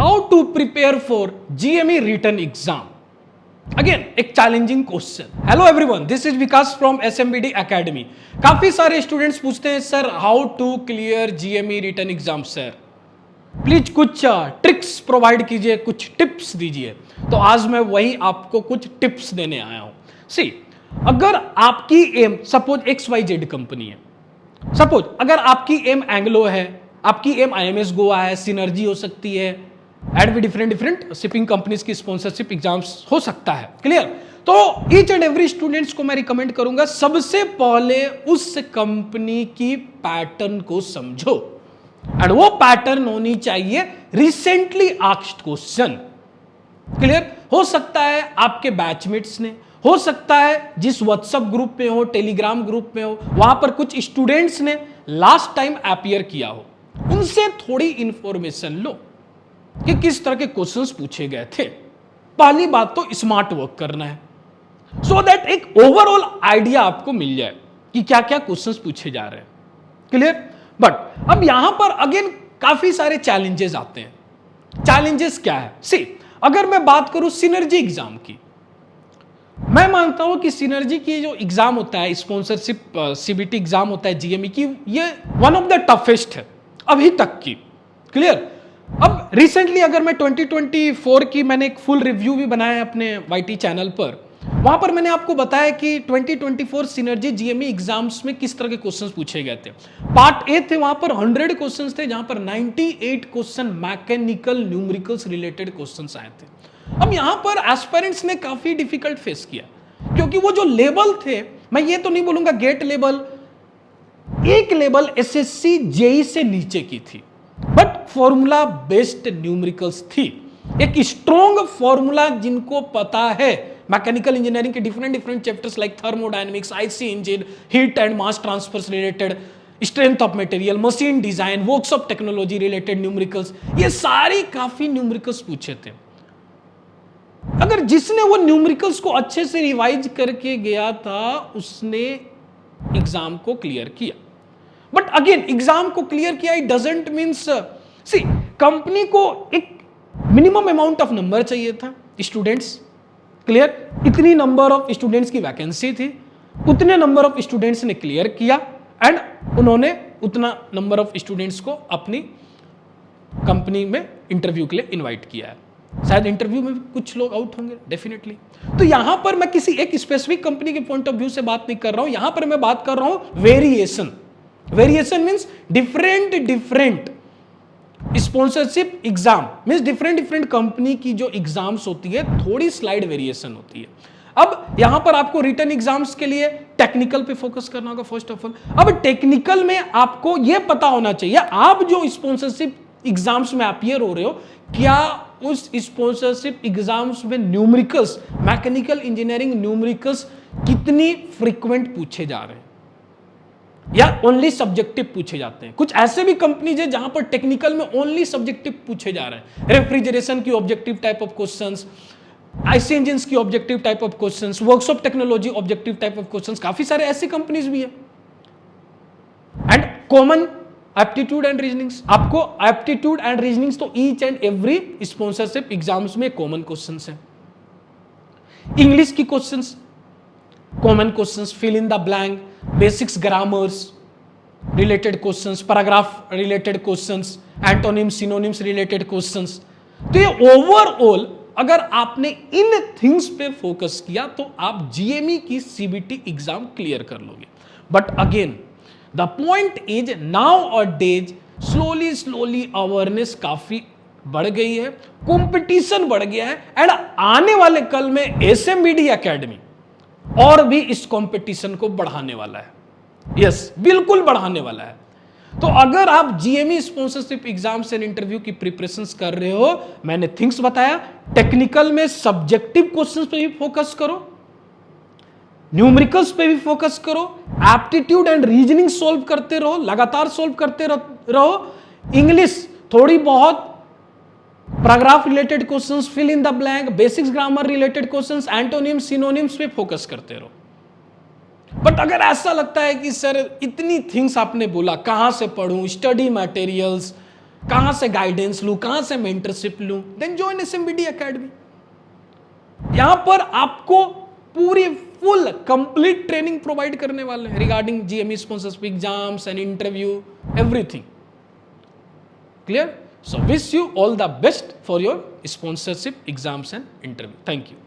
How to prepare for GME written exam. Again एक challenging question. Hello everyone, this is Vikas from SMBD academy. काफी सारे students पूछते हैं sir how to clear GME written exam sir, please कुछ tricks provide कीजिए, कुछ tips दीजिए। तो आज मैं वही आपको कुछ टिप्स देने आया हूं। सी, अगर आपकी एम सपोज XYZ कंपनी है, सपोज अगर आपकी एम एंग्लो है, आपकी एम IMS गोवा है, सिनर्जी हो सकती है, एंड भी डिफरेंट शिपिंग कंपनीज की स्पॉन्सरशिप एग्जाम्स हो सकता है। क्लियर? तो ईच एंड एवरी स्टूडेंट्स को मैं रिकमेंड करूंगा सबसे पहले उस कंपनी की पैटर्न को समझो, एंड वो पैटर्न होनी चाहिए रिसेंटली आस्क्ड क्वेश्चन। क्लियर? हो सकता है आपके बैचमेट्स ने, हो सकता है जिस व्हाट्सएप ग्रुप में हो, टेलीग्राम ग्रुप में हो, वहां पर कुछ स्टूडेंट्स ने लास्ट टाइम अपीयर किया हो, उनसे थोड़ी इंफॉर्मेशन लो कि किस तरह के क्वेश्चंस पूछे गए थे। पहली बात तो स्मार्ट वर्क करना है, सो दैट एक ओवरऑल आइडिया आपको मिल जाए कि क्या क्या क्वेश्चंस पूछे जा रहे हैं। क्लियर? बट अब यहां पर अगेन काफी सारे चैलेंजेस आते हैं। चैलेंजेस क्या है? सी, अगर मैं बात करूं सिनर्जी एग्जाम की, मैं मानता हूं कि सिनर्जी की जो एग्जाम होता है, स्पॉन्सरशिप CBT एग्जाम होता है जीएमई की, ये वन ऑफ द टफेस्ट है अभी तक की। क्लियर? अब रिसेंटली अगर मैं 2024 की मैंने एक फुल रिव्यू भी बनाया अपने YT चैनल पर, वहां पर मैंने आपको बताया कि 2024 सिनर्जी जीएमई एग्जाम्स में किस तरह के क्वेश्चंस पूछे गए थे। पार्ट ए थे, वहां पर 100 क्वेश्चंस थे, जहां पर 98 question mechanical numericals related questions आए थे। अब यहां पर एस्पिरेंट्स ने काफी डिफिकल्ट फेस किया, क्योंकि वो जो लेवल थे, मैं ये तो नहीं बोलूंगा गेट लेवल, एक लेवल SSC JEE से नीचे की थी, बट फॉर्मूला बेस्ड न्यूमेरिकल्स थी। एक स्ट्रॉन्ग फॉर्मूला जिनको पता है मैकेनिकल इंजीनियरिंग के different chapters like thermodynamics, IC engine, heat and mass transfer related, strength of material, machine design, workshop technology related numericals, ये सारी काफी न्यूमेरिकल्स पूछे थे। अगर जिसने वो न्यूमेरिकल्स को अच्छे से रिवाइज करके गया था, उसने एग्जाम को क्लियर किया। बट अगेन एग्जाम को क्लियर किया it doesn't means, see, company को एक मिनिमम अमाउंट ऑफ नंबर चाहिए था स्टूडेंट्स। क्लियर? इतनी नंबर ऑफ स्टूडेंट्स की वैकेंसी थी, उतने नंबर ऑफ स्टूडेंट्स ने क्लियर किया, एंड उन्होंने उतना नंबर ऑफ स्टूडेंट्स को अपनी कंपनी में इंटरव्यू के लिए इनवाइट किया है। शायद इंटरव्यू में कुछ लोग आउट होंगे डेफिनेटली। तो यहां पर मैं किसी एक स्पेसिफिक कंपनी के पॉइंट ऑफ व्यू से बात नहीं कर रहा हूं, यहां पर मैं बात कर रहा हूं variation. Variation means different sponsorship exam means different company की जो एग्जाम्स होती है, थोड़ी स्लाइड वेरिएशन होती है। अब यहां पर आपको रिटन एग्जाम्स के लिए टेक्निकल पे फोकस करना होगा फर्स्ट ऑफ ऑल। अब टेक्निकल में आपको यह पता होना चाहिए, आप जो स्पॉन्सरशिप एग्जाम्स में अपीयर हो रहे हो, क्या उस स्पॉन्सरशिप एग्जाम्स में न्यूमेरिकल्स, मैकेनिकल इंजीनियरिंग न्यूमेरिकल्स कितनी फ्रीक्वेंट पूछे जा रहे हैं, या ओनली सब्जेक्टिव पूछे जाते हैं। कुछ ऐसे भी कंपनीज है जहां पर टेक्निकल में ओनली सब्जेक्टिव पूछे जा रहे हैं। रेफ्रिजरेशन की objective type of questions, IC engines की objective type of questions, workshop technology objective type of questions, काफी सारे ऐसी कंपनीज भी है। And common aptitude and reasonings, आपको एप्टीट्यूड एंड रीजनिंग्स तो each and every sponsorship exams में कॉमन क्वेश्चंस है। इंग्लिश की questions, common questions, fill in the blank, basics grammars related questions, paragraph related questions, antonyms synonyms related questions. तो ये overall अगर आपने in things पे focus किया तो आप जीएमई की CBT एग्जाम क्लियर कर लोगे। But again the point is now और डेज स्लोली अवेयरनेस काफी बढ़ गई है, कंपटीशन बढ़ गया है, एंड आने वाले कल में SMBD एकेडमी और भी इस कंपटीशन को बढ़ाने वाला है। यस, बिल्कुल बढ़ाने वाला है। तो अगर आप GME sponsorship exams and interview की प्रिपरेशंस कर रहे हो, मैंने थिंग्स बताया, टेक्निकल में सब्जेक्टिव क्वेश्चंस पे भी फोकस करो, न्यूमेरिकल्स पे भी फोकस करो, एप्टीट्यूड एंड रीजनिंग सॉल्व करते रहो, लगातार सॉल्व करते रहो। इंग्लिश थोड़ी बहुत, paragraph related questions, fill in the blank, basics grammar related questions, antonyms synonyms पे फोकस करते रहो। बट अगर ऐसा लगता है कि सर इतनी थिंग्स आपने बोला, कहां से पढ़ूं, स्टडी मटेरियल्स, कहां से गाइडेंस लूं, कहां से मेंटरशिप लूं, देन जॉइन SMBD एकेडमी। यहां पर आपको पूरी फुल कंप्लीट ट्रेनिंग प्रोवाइड करने वाले हैं regarding GME sponsorship exams and interview, everything clear. So wish you all the best for your sponsorship exams and interview. Thank you.